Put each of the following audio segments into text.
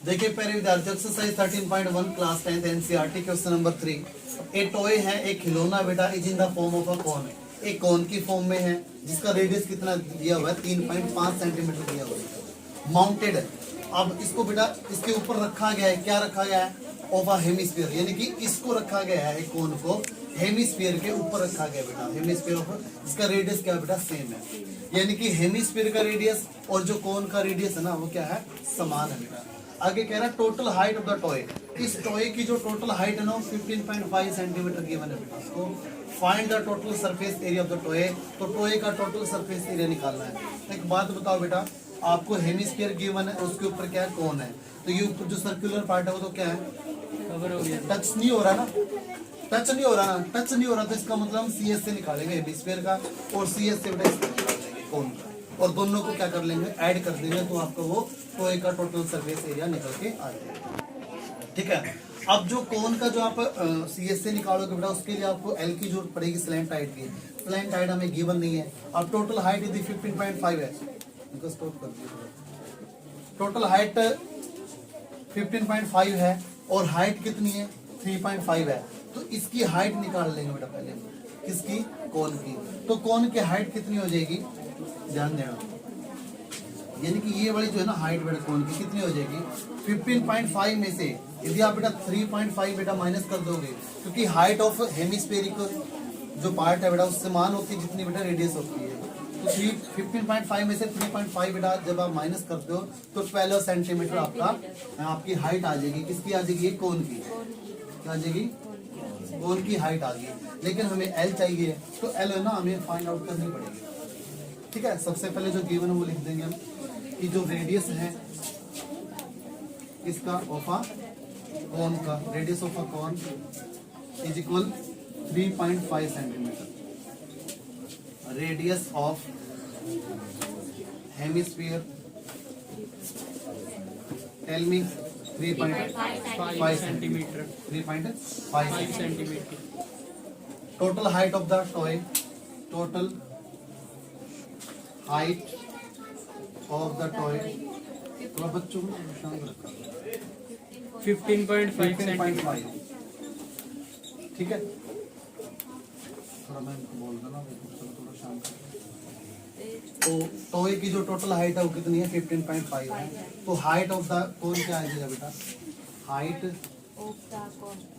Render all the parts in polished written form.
देखिए पहले विद्यार्थी exercise 13.1 class 10th NCERT question number 3। A toy है, एक खिलौना बेटा is in the form of a cone है, एक कॉन की फॉर्म में है जिसका रेडियस कितना दिया हुआ है 3.5 सेंटीमीटर दिया हुआ है, माउंटेड है। अब इसको बेटा इसके ऊपर रखा गया है, क्या रखा गया है ऑफ अ हेमिस्फीयर, यानी कि इसको रखा गया है कॉन को हेमिस्फीयर के ऊपर रखा गया बेटा, हेमिस्फीयर ऊपर। इसका रेडियस क्या है बेटा सेम है, यानी कि हेमिस्फीयर का रेडियस और जो कॉन का रेडियस है ना वो क्या है समान है बेटा। आगे कह रहा है total height of the toy, इस टॉय की जो टोटल हाइट है ना 15.5 सेंटीमीटर गिवन है बेटा। इसको find the total surface area of the toy, तो टॉय का टोटल सरफेस एरिया निकालना है। एक बात बताओ बेटा, आपको हेमिस्फीयर गिवन है, उसके ऊपर क्या है कौन है, तो ये ऊपर जो सर्कुलर पार्ट है वो तो क्या है कवर हो गया, टच नहीं हो रहा ना, टच नहीं हो रहा ना, टच नहीं हो रहा तो इसका मतलब हम सीएस से निकालेंगे हेमिस्फीयर का और सीएस से बेटा इसका निकाल देंगे कौन का, और दोनों को क्या कर लेंगे ऐड कर देंगे, तो आपको वो टॉय का टोटल सरफेस एरिया निकल के आ जाएगा। ठीक है, अब जो कोन का जो आप सीएस से निकालोगे बेटा उसके लिए आपको एल की जरूरत पड़ेगी स्लैंट हाइट की, स्लैंट हाइट हमें गिवन नहीं है। अब टोटल हाइट यदि 15.5 है, इनको स्टॉप कर दिया, टोटल हाइट 15.5 है और हाइट कितनी है 3.5 है, तो इसकी हाइट निकाल लेंगे बेटा पहले, किसकी कोन की, तो कोन की हाइट कितनी हो जाएगी ध्यान देना, यानी कि ये वाली जो है ना हाइट बेटा कोन की कितनी हो जाएगी 15.5 में से यदि आप बेटा 3.5 बेटा माइनस कर दोगे, क्योंकि हाइट ऑफ हेमिस्फेरिक जो पार्ट है बेटा उससे मान होती है जितनी बेटा रेडियस होती है, तो 15.5 में से 3.5 बेटा जब आप माइनस करते हो तो 12 सेंटीमीटर आपकी हाइट आ जाएगी, किसकी आ जाएगी कोन की, क्या आ जाएगी कोन की हाइट आ गई। लेकिन हमें एल चाहिए, तो एल है ना हमें फाइंड आउट करनी पड़ेगी। ठीक है, सबसे पहले जो गिवन है वो लिख देंगे हम कि जो रेडियस है इसका ऑफा कॉन का, radius of a cone is equal 3.5 centimetre, radius of hemisphere tell me 3.5 centimetre, 3.5 centimetre. Total height of the toy, total height of the toy, तो बच्चों को शांत रखा 15.5। ठीक है, थोड़ा मैं इनको बोल देना थोड़ा शांत। तो टॉय की जो टोटल हाइट है वो कितनी है 15.5 है, तो हाइट ऑफ द कौन क्या आ जाएगा बेटा, हाइट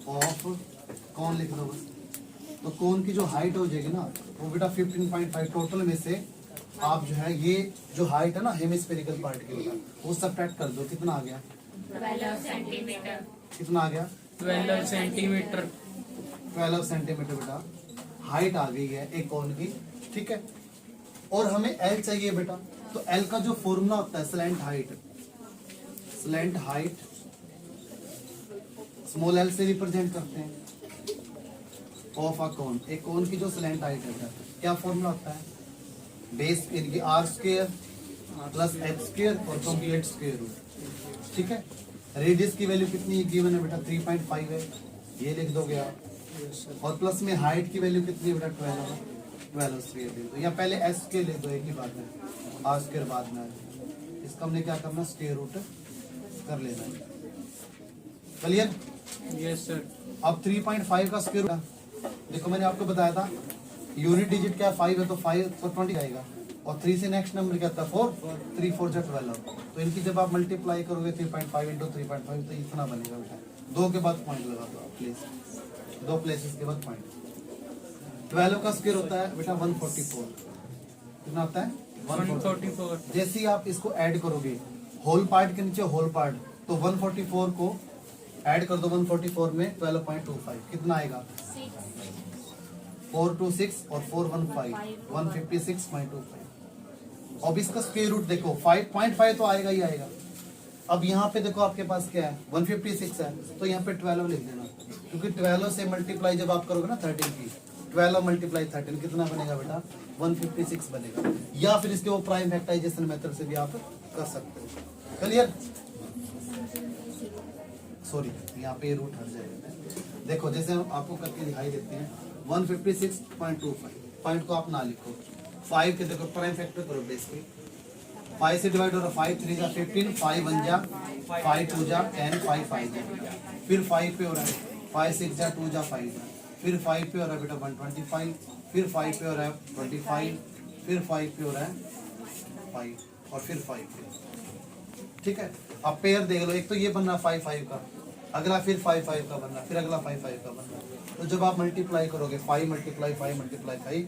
ऑफ कौन लिख दो बस, तो कौन की जो हाइट हो जाएगी ना वो बेटा 15.5 टोटल में से आप जो है ये जो हाइट है ना हेमिस्फेरिकल पार्ट की बेटा वो सब्ट्रैक्ट कर दो, कितना आ गया 12 सेंटीमीटर, कितना आ गया 12 सेंटीमीटर, 12 सेंटीमीटर बेटा हाइट आ गई है एक कौन की। ठीक है, और हमें एल चाहिए बेटा, तो एल का जो फॉर्मूला होता है स्लैंट हाइट स्मॉल एल से रिप्रेजेंट करते हैं ऑफ अ कौन, एक कौन की जो स्लैंट हाइट है क्या फॉर्मूला होता है बेस इनकी R square plus H square और कंप्लीट स्क्वायर रूट। ठीक है, रेडियस की वैल्यू कितनी गिवन है बेटा 3.5 है, ये लिख दोगे आप, और प्लस में हाइट की वैल्यू कितनी है बेटा 12 स्क्वायर लिख दो, या पहले एच स्क्वायर लिख दो एक ही बात है, आर स्क्वायर बाद में, इसका हमने क्या करना स्क्वायर रूट कर लेना है। क्लियर? Yes sir. अब 3.5 का स्क्वायर रूट देखो मैंने आपको बताया था यूनिट डिजिट क्या 5 है, तो 5 तो 20 आएगा, और 3 से नेक्स्ट नंबर क्या था 4, 3 4 जा 12, तो इनकी जब आप मल्टीप्लाई करोगे 3.5 इंटू 3.5 तो इतना बनेगा बेटा, 2 के बाद पॉइंट लगा दो आप प्लेस, 2 प्लेसेस के बाद पॉइंट। 12 का स्क्वायर होता है बेटा 144, कितना होता है 144। जैसे ही आप इसको ऐड करोगे होल पार्ट के नीचे होल पार्ट, तो 144 को ऐड कर दो 144 में 12.25 कितना आएगा 426 और 415 156.25। अब इसका स्क्वायर रूट देखो 5.5 तो आएगा ही आएगा। अब यहाँ पे देखो आपके पास क्या है 156 है, तो यहाँ पे 12 लिख देना, क्योंकि 12 से मल्टीप्लाई जब आप करोगे ना 13 की, 12 मल्टीप्लाई 13 कितना बनेगा बेटा 156 बनेगा, या फिर इसके वो प्राइम फैक्टराइजेशन मेथड से भी आप कर सकते हो। क्लियर? सॉरी यहाँ पे रूट हट जाएगा। देखो जैसे हम आपको करके दिखाई देते हैं 156.25 पॉइंट को आप ना लिखो, 5 के देखो प्राइम फैक्टर करो बेस पे, 5 से डिवाइड हो रहा 5 3 जा 15, 5 1 जा 5 2 जा 10, 5 5 जा, फिर 5 पे हो रहा है 5 6 जा 2 जा 5 जा, फिर 5 पे हो रहा है बेटा 125, फिर 5 पे हो रहा है 25, फिर 5 पे हो रहा है 5 और फिर 5 पे। ठीक है, अब पेयर देख लो, एक तो ये बन रहा 5 5 का, अगला फिर 5 5 का बन रहा, फिर अगला 5 5 का बन रहा। तो जब आप मल्टीप्लाई करोगे 5 मल्टीप्लाई 5 मल्टीप्लाई 5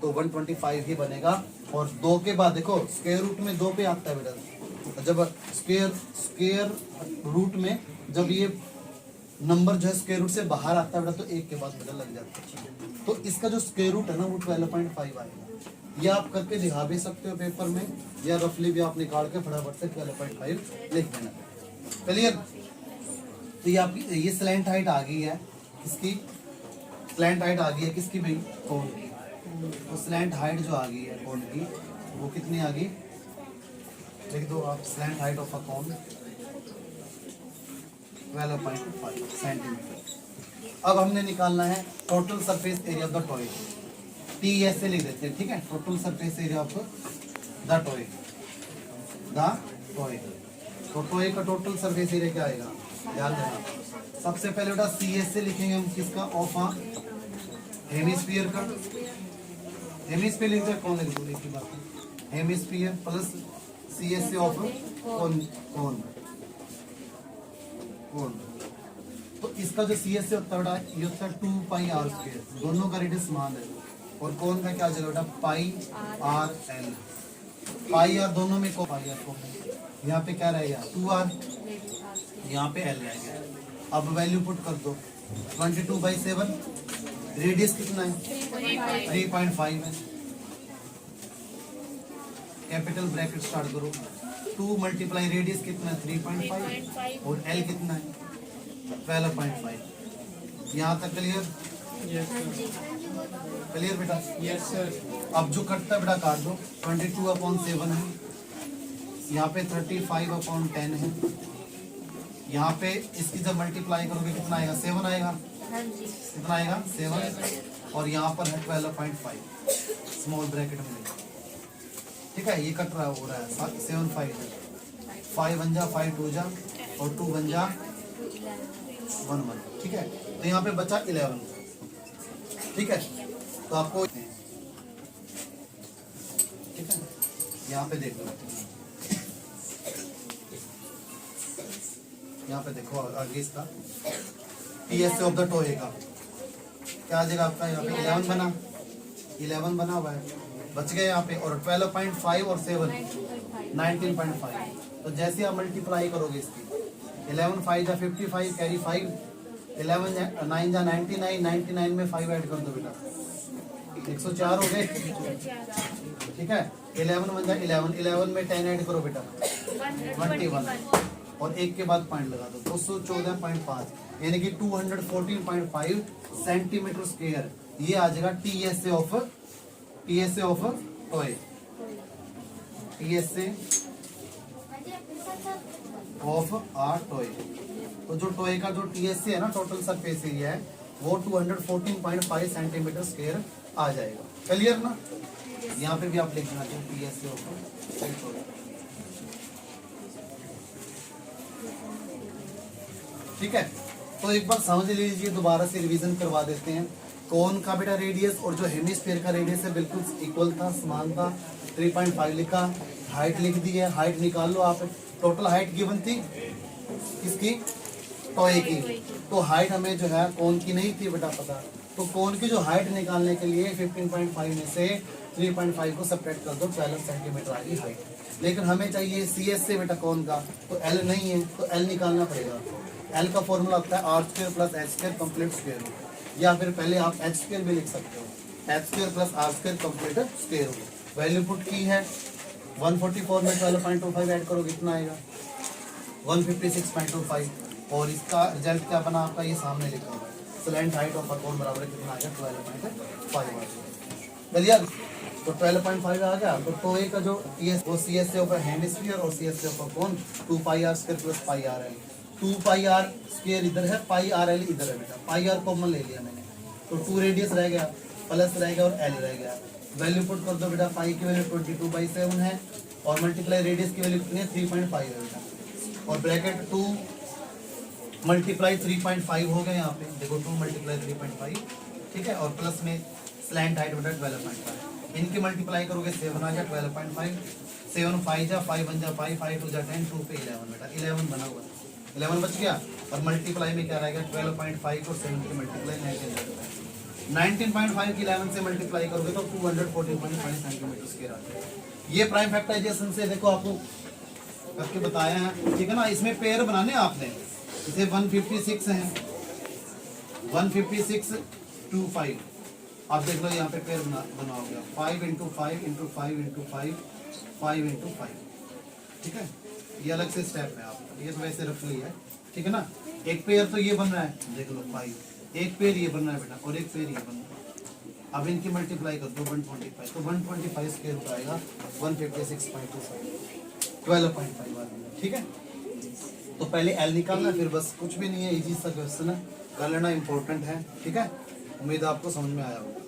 तो 125 ही बनेगा। और 2 के बाद देखो स्क्वायर रूट में 2 पे आता है बेटा, जब स्क्वायर रूट में जब ये नंबर जो है स्क्वायर रूट से बाहर आता है बेटा तो 1 के बाद बेटा लग जाता है। तो इसका जो स्क्वायर रूट है ना वो 12.5 आएगा। ये आप करके दिखा भी सकते हो पेपर में, या रफली भी आप निकाल के फटाफट से 12.5 लिख देना। क्लियर? तो ये आपकी ये स्लैंट हाइट आ गई है, किसकी स्लैंट हाइट आ गई है, किसकी भाई, कोन की। तो स्लैंट हाइट जो आ गई है कोन की वो कितनी आ गई, लिख दो आप, slant height of a cone 12.5 centimetre. अब हमने निकालना है total surface area of the toy, T ऐसे लिख देते हैं। ठीक है, total surface area of the toy, तो टॉय का टोटल सरफेस एरिया क्या आएगा, ध्यान देना। सबसे पहले बेटा सी एस से लिखेंगे हम, किसका, ऑफ आ हेमिस्फीयर का, हेमिस्फीयर लिखते हैं, कौन लिख दो एक ही बात है, हेमिस्फीयर प्लस सी एस से ऑफ कौन कौन कौन। तो इसका जो सी एस से होता है बेटा ये होता है 2 पाई आर स्क्वायर, दोनों का रेडियस समान है। और कौन का क्या जगह बेटा, पाई आर एल, पाई आर दोनों में को पाई आर को, यहाँ पे क्या रहेगा 2r, यहाँ पे l रहेगा। अब वैल्यू पुट कर दो, 22/7, रेडियस कितना है 3.5 है, कैपिटल ब्रैकेट स्टार्ट करो, 2 मल्टीप्लाई रेडियस कितना है 3.5 और l कितना है 12.5। यहाँ तक क्लियर? यस सर, क्लियर बेटा? Yes sir. अब जो कटता है बेटा काट दो, 22/7 है, यहाँ पे 35/10 है, यहाँ पे इसकी जब मल्टीप्लाई करोगे कितना आएगा 7 आएगा, कितना आएगा 7, और यहाँ पर है 12.5 स्मॉल ब्रैकेट में। ठीक है, ये कट रहा हो रहा है 7 5 5 1 जा 5 2 जा और 2 1 जा 1 1। ठीक है, तो यहाँ पे बचा 11। ठीक है, तो आपको ठीक है यहाँ पे देख लो, यहाँ पे देखो आगे इसका T S of the toy का क्या आ जाएगा आपका, यहाँ पे 11 बना हुआ है, बच गए यहाँ पे। और 12.5 और 7 19.5। तो जैसे आप मल्टीप्लाई करोगे इसकी 11 5 जा 55 कैरी 5, 11 9 जा 99, 99 में 5 ऐड कर दो बेटा 104 हो गए। ठीक है, 11 1 जा 11, 11 में 10 ऐड करो बेटा 21 और 1 के बाद पॉइंट लगा दो 214.5, यानी कि 214.5 सेंटीमीटर स्क्वायर। ये आ जाएगा T S A of toy, T S A of R toy. तो जो टॉय का जो टी एस ए है ना, टोटल सरफेस एरिया है, वो 214.5 सेंटीमीटर स्क्वायर आ जाएगा। क्लियर ना? यहाँ पे भी आप लिख देना चाहिए T S A of toy. ठीक है, तो एक बार समझ लीजिए, दोबारा से रिवीजन करवा देते हैं। कोन का बेटा रेडियस और जो हेमिस्फीयर का रेडियस है बिल्कुल इक्वल था, समान था, 3.5 लिखा, हाइट लिख दी है, हाइट निकाल लो आप। टोटल हाइट गिवन थी किसकी, टॉय की। तो हाइट हमें जो है कोन की नहीं थी बेटा पता, तो कोन की जो हाइट निकालने के लिए 15.5 में से 3.5 को सब्ट्रैक्ट कर दो, 12 सेंटीमीटर आ गई हाइट। लेकिन हमें चाहिए सी एस से बेटा कोन का, तो एल नहीं है, तो एल निकालना पड़ेगा। एल का फॉर्मूला होता है R square plus H square complete square root, या फिर पहले आप एच स्क्वायर भी लिख सकते हो, H square plus R square complete square root. Value put की है 144 में 12.25 ऐड करो कितना आएगा 156.25, और इसका रिजल्ट क्या बना आपका, ये सामने लिखा हुआ है, स्लैंट हाइट ऑफ अ कोन बराबर कितना आ गया 12.5 आ गया। क्लियर? तो 12.5 आ गया। तो टोए का जो टीएस वो सी एस से ऊपर हेमिस्फीयर और सी एस से ऊपर cone 2 pi R square plus pi R L. 2 pi R square इधर है, पाई आर एल इधर है बेटा, पाई आर कॉमन ले लिया मैंने, तो 2 रेडियस रह गया, प्लस रह गया और एल रह गया। वैल्यू पुट कर दो बेटा, पाई की वैल्यू 22/7 है और मल्टीप्लाई रेडियस की वैल्यू कितनी है 3.5 है बेटा। और ब्रैकेट 2 मल्टीप्लाई 3.5 हो गया यहाँ पे, देखो 2 मल्टीप्लाई 3.5, ठीक है, और प्लस में स्लैंट हाइट बटा 12.5, इनकी मल्टीप्लाई करोगे 7 आ गया 12.5, 7 5 जा 5 1 जा 5 5 2 जा 10 2 पे 11 बेटा 11 बना हुआ, 11 बच गया। और मल्टीप्लाई में क्या रहेगा 12.5 और 7 की मल्टीप्लाई 19.5 की 11 से मल्टीप्लाई करोगे तो 214.5 सेंटीमीटर स्क्वायर आ जाएगा। ये प्राइम फैक्टराइजेशन से देखो आपको करके बताया है, ठीक है ना। इसमें पेयर बनाने आपने, इसे 156 है, 156 2 5, आप देख लो यहाँ पे पेयर बनाओगे 5 इंटू 5 इंटू 5 इंटू 5 5 इंटू 5, ठीक है। ये अलग से स्टेप है आपका, ये तो वैसे रख लिया है, ठीक है ना। एक पेयर तो ये बन रहा है, देख लो 5, एक पेयर ये बन रहा है बेटा, और एक पेयर ये बन रहा है। अब इनकी मल्टीप्लाई कर दो 125, तो 125 स्क्वायर रूट आएगा 156.25 12.5 आ, ठीक है। तो पहले एल निकालना, फिर बस कुछ भी नहीं है, इजी सा क्वेश्चन है, कर लेना, इंपॉर्टेंट है, ठीक है। उम्मीद है आपको समझ में आया होगा।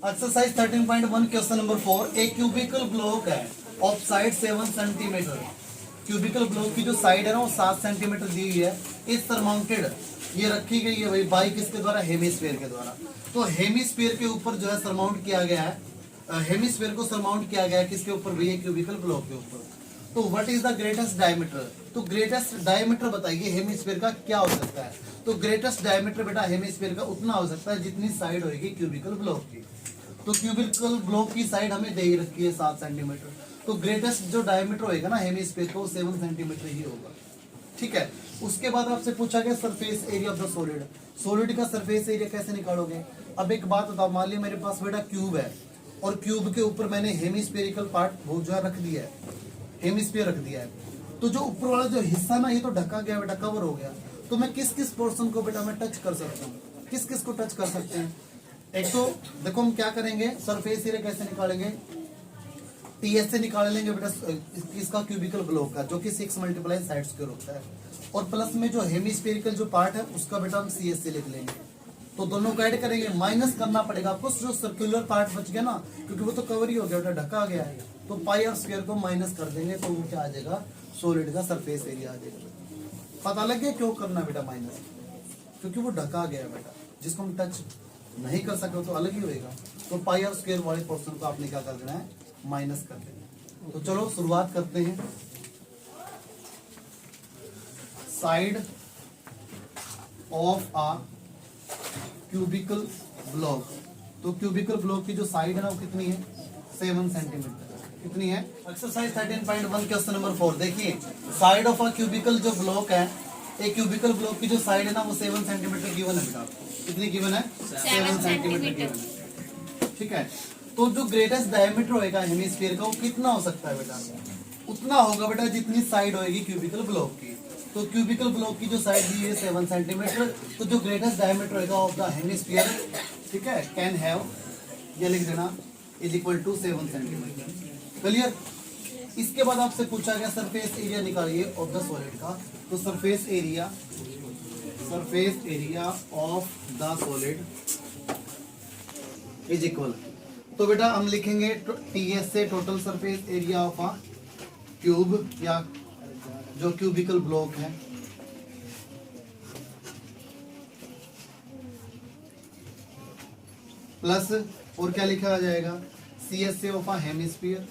एक्सरसाइज 13.1 क्वेश्चन नंबर 4, एक क्यूबिकल ब्लॉक है of side 7 centimetre. Cubicle block की जो साइड है ना वो 7 सेंटीमीटर दी हुई है, इस सरमाउंटेड, ये रखी गई है भाई बाई किसके द्वारा, हेमिस्फीयर के द्वारा। तो हेमिस्फीयर के ऊपर जो है सरमाउंट किया गया है, हेमिस्फीयर को सरमाउंट किया गया है किसके ऊपर भैया, क्यूबिकल ब्लॉक के ऊपर। तो what is the greatest diameter, तो ग्रेटेस्ट डायमीटर बताइए हेमिस्फीयर का क्या हो सकता है। तो ग्रेटेस्ट डायमीटर बेटा हेमिस्फीयर का उतना हो सकता है जितनी साइड होगी क्यूबिकल ब्लॉक की। तो क्यूबिकल ब्लॉक की साइड हमें दे ही रखी है 7 सेंटीमीटर, तो ग्रेटेस्ट जो डायमीटर होएगा ना हेमिस्फीयर को 7 सेंटीमीटर ही होगा, ठीक है। उसके बाद आपसे पूछा गया surface area of the solid, solid का सरफेस एरिया कैसे निकालोगे। अब एक बात बताओ, मान लिया मेरे पास बेटा क्यूब है और क्यूब के ऊपर मैंने हेमिस्फेरिकल पार्ट वो जो है रख दिया है, हेमिस्फीयर रख दिया है, तो जो ऊपर वाला जो हिस्सा ना ये तो ढका गया बेटा, कवर हो गया। तो मैं किस किस पोर्शन को बेटा मैं टच कर सकता हूँ, किस किस को टच कर सकते हैं। एक तो देखो हम क्या करेंगे, सरफेस एरिया कैसे निकालेंगे, टीएस से निकाल लेंगे बेटा इसका क्यूबिकल ब्लॉक का, जो कि 6 मल्टीप्लाई साइड स्क्वायर होता है, और प्लस में जो हेमिस्फेरिकल जो पार्ट है उसका बेटा हम सीएस से लिख लेंगे। तो दोनों को ऐड करेंगे, माइनस करना पड़ेगा आपको, जो सर्कुलर पार्ट बच गया ना, क्योंकि वो तो कवर ही हो गया बेटा, ढका गया है, तो पाई और स्क्वायर को माइनस कर देंगे, तो वो क्या आ जाएगा, सॉलिड का सरफेस एरिया आ जाएगा। पता लग गया क्यों करना बेटा माइनस, क्योंकि वो ढका गया है बेटा, जिसको हम टच नहीं कर सके तो अलग ही होएगा। तो पाई और स्क्वायर वाले पोर्शन को आपने क्या कर देना है, माइनस कर देना। तो चलो शुरुआत करते हैं। Side of a cubical block, तो क्यूबिकल ब्लॉक की जो साइड है ना वो कितनी है, 7 सेंटीमीटर, कितनी है। एक्सरसाइज 13.1 क्वेश्चन नंबर 4, देखिए साइड ऑफ अ क्यूबिकल जो ब्लॉक है, एक क्यूबिकल ब्लॉक की जो साइड है ना वो 7 सेंटीमीटर गिवन है बेटा, कितनी गिवन है, 7 सेंटीमीटर गिवन है, ठीक है। तो जो ग्रेटेस्ट डायमीटर होएगा हेमिस्फीयर का वो कितना हो सकता है बेटा, उतना होगा बेटा जितनी साइड होएगी क्यूबिकल ब्लॉक की। तो क्यूबिकल ब्लॉक की जो साइड दी है 7 सेंटीमीटर, तो जो ग्रेटेस्ट डायमीटर होएगा ऑफ द हेमिस्फीयर, ठीक है, कैन हैव, ये लिख देना, is equal to 7 centimetre. Clear. इसके बाद आपसे पूछा गया सरफेस एरिया निकालिए ऑफ द सॉलिड का, तो surface area of the solid is equal, तो बेटा हम लिखेंगे टीएस से total surface area of a cube या जो क्यूबिकल ब्लॉक है, प्लस और क्या लिखा जाएगा, सीएस से ऑफ अ हेमिस्फीयर,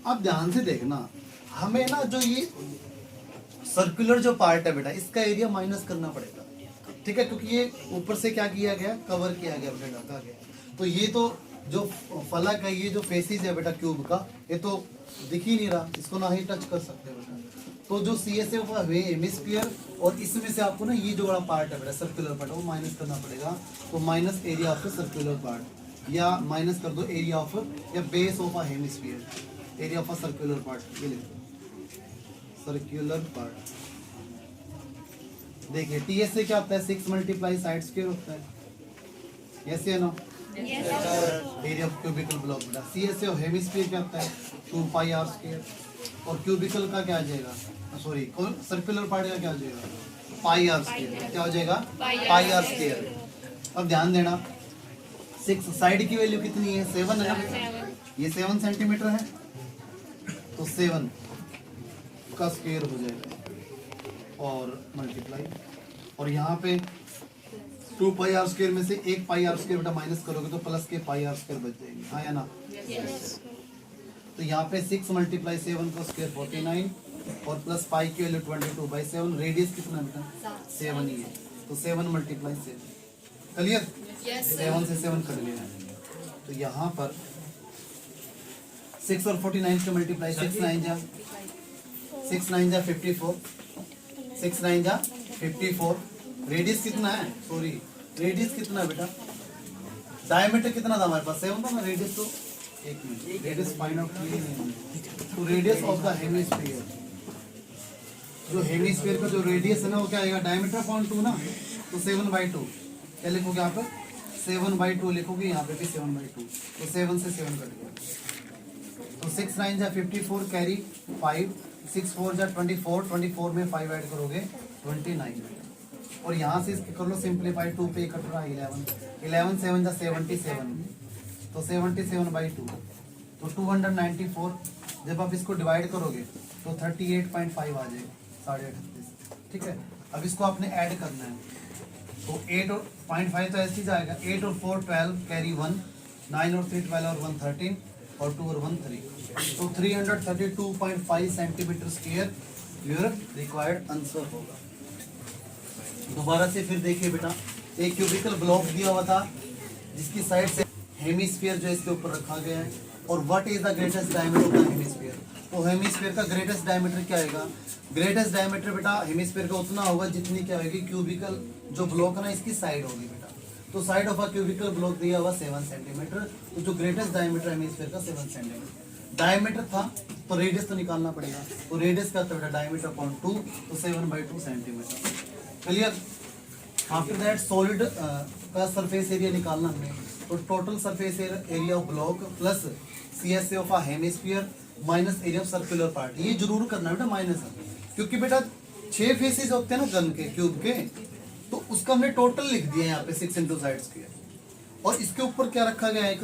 अब ध्यान से देखना, हमें ना जो ये सर्कुलर जो पार्ट है बेटा इसका एरिया माइनस करना पड़ेगा, ठीक है, क्योंकि ये ऊपर से क्या किया गया, कवर किया गया बेटा, ढका गया। तो ये तो जो फलक है, ये जो फेसिस है बेटा क्यूब का, ये तो दिख ही नहीं रहा, इसको ना ही टच कर सकते बेटा। तो जो सी एस है हेमिस्फीयर, और इसमें से आपको ना ये जो बड़ा पार्ट है बेटा सर्कुलर पार्ट, वो माइनस करना पड़ेगा। तो minus area of circular part, या माइनस कर दो एरिया ऑफ या base of a hemisphere, area of a circular part, ये लिखो सर्कुलर पार्ट। देखिए टीएस से क्या होता है, 6 मल्टीप्लाई साइड स्क्वायर होता है, यस या no, area of cubical block बेटा। सीएस से हेमिस्फीयर क्या होता है, 2 पाई आर स्क्वायर, और क्यूबिकल का क्या आ जाएगा, सॉरी सर्कुलर पार्ट का क्या आ जाएगा, पाई आर स्क्वायर, क्या हो जाएगा, पाई आर स्क्वायर, अब ध्यान देना 6 साइड की वैल्यू कितनी है 7 है ना, ये 7 सेंटीमीटर है तो 7 का स्क्वायर हो जाएगा और मल्टीप्लाई, और यहाँ पे 2 पाई आर स्क्वायर में से 1 पाई आर स्क्वायर बेटा माइनस करोगे तो प्लस के पाई आर स्क्वायर बच जाएंगे, हाँ या ना। तो यहाँ पे 6 मल्टीप्लाई 7 का स्क्वायर 49 और प्लस पाई की वैल्यू 22/7, रेडियस कितना बेटा 7 ही है, तो 7 मल्टीप्लाई 7 क्लियर, 7 से 7 कर लेना। तो यहाँ पर 6 और 49 के मल्टीप्लाई 6 9 जा 54, 6 9 जा 54, रेडियस कितना है, सॉरी रेडियस कितना है बेटा, डायमीटर कितना था हमारे पास 7 था ना, रेडियस तो एक मिनट, रेडियस फाइंड आउट किए नहीं, तो रेडियस ऑफ द हेमिस्फीयर, जो हेमिस्फीयर का जो रेडियस है ना वो क्या आएगा, डायमीटर अपॉन 2 ना, तो 7/2 क्या लिखोगे यहाँ पे 7/2 लिखोगे, यहाँ पे भी 7/2, तो 7 से 7 कट गया, तो 6 9 जा 54 कैरी 5, 6 4 जा 24, 24 में 5 ऐड करोगे 29, और यहाँ से इसके कर लो सिंप्लीफाई, 2 पे कट रहा है 11 7 जा 77, तो 77/2, तो 294, जब आप इसको डिवाइड करोगे तो 38.5 आ जाएगा, 38.5, ठीक है। अब इसको आपने ऐड करना है, तो 8.5 तो ऐसे ही जाएगा, 8 और 4 12 कैरी 1, 9 और 3 12 और 1 13 और 2 और 1 3, तो 332.5 centimetre square your required answer होगा। दोबारा से फिर देखिए बेटा, एक क्यूबिकल ब्लॉक दिया हुआ था जिसकी साइड से हेमिस्फीयर जो इसके ऊपर रखा गया है, और what is the greatest diameter of the hemisphere, तो हेमिस्फीयर का ग्रेटेस्ट डायमीटर क्या आएगा, ग्रेटेस्ट डायमीटर बेटा हेमिस्फीयर का उतना होगा जितनी क्या होगी क्यूबिकल जो ब्लॉक है ना इसकी साइड होगी बेटा, तो side of a cubical block दिया हुआ 7 सेंटीमीटर, तो जो ग्रेटेस्ट डायमीटर हेमिस्फीयर का 7 सेंटीमीटर डायमीटर था, तो रेडियस तो निकालना पड़ेगा, तो रेडियस का बेटा डायमीटर अपॉन 2, तो 7/2 centimetre, clear. After that solid का सरफेस एरिया निकालना हमने, तो total surface area of block plus CSA of a hemisphere minus area of circular part, ये जरूर करना बेटा माइनस है, क्योंकि बेटा 6 फेसेस होते हैं ना गन के क्यूब के, तो उसका हमने टोटल लिख दिया यहाँ पे 6 इंटू साइड स्क्वायर, और इसके ऊपर क्या रखा गया है एक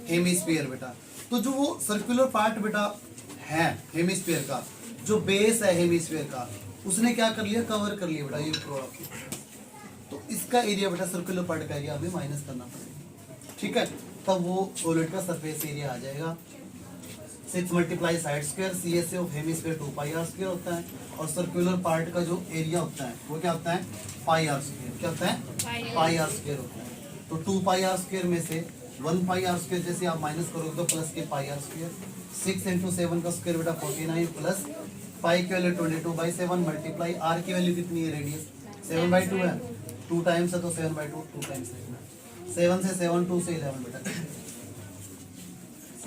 हेमिस्फीयर बेटा, तो जो वो सर्कुलर पार्ट बेटा है हेमिस्फीयर का, जो बेस है हेमिस्फीयर का, उसने क्या कर लिया कवर कर लिया बेटा ये प्रोडक्ट, तो इसका एरिया बेटा सर्कुलर पार्ट का एरिया हमें माइनस करना पड़ेगा, ठीक है, तब वो सॉलिड का सरफेस एरिया आ जाएगा। 6 multiply side square, CSA of hemisphere 2 pi R square होता है, और सर्कुलर पार्ट का जो एरिया होता है वो क्या होता है पाई आर स्क्वायर, क्या होता है पाई आर स्क्वायर होता है, तो 2 पाई आर स्क्वायर में से 1 पाई आर स्क्वायर जैसे आप माइनस करोगे तो प्लस के पाई आर स्क्वायर, 6 इंटू 7 का स्क्वायर बेटा 49 प्लस पाई की वैल्यू 22/7 मल्टीप्लाई आर की वैल्यू कितनी है रेडियस 7/2 है, 2 टाइम्स है तो 7/2 2 टाइम्स है, 7 से 7 2 से 11 बेटा,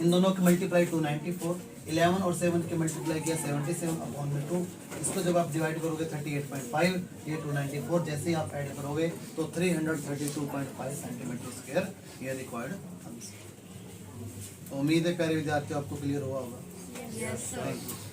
इन दोनों के मल्टीप्लाई 294, 11 और 7 के मल्टीप्लाई किया 77/2, इसको जब आप डिवाइड करोगे 38.5, ये 294, जैसे ही आप ऐड करोगे तो 332.5 सेंटीमीटर स्क्वायर ये रिक्वायर्ड आंसर। तो उम्मीद है प्यारे विद्यार्थियों आपको क्लियर हुआ होगा। Yes, sir. Thank you.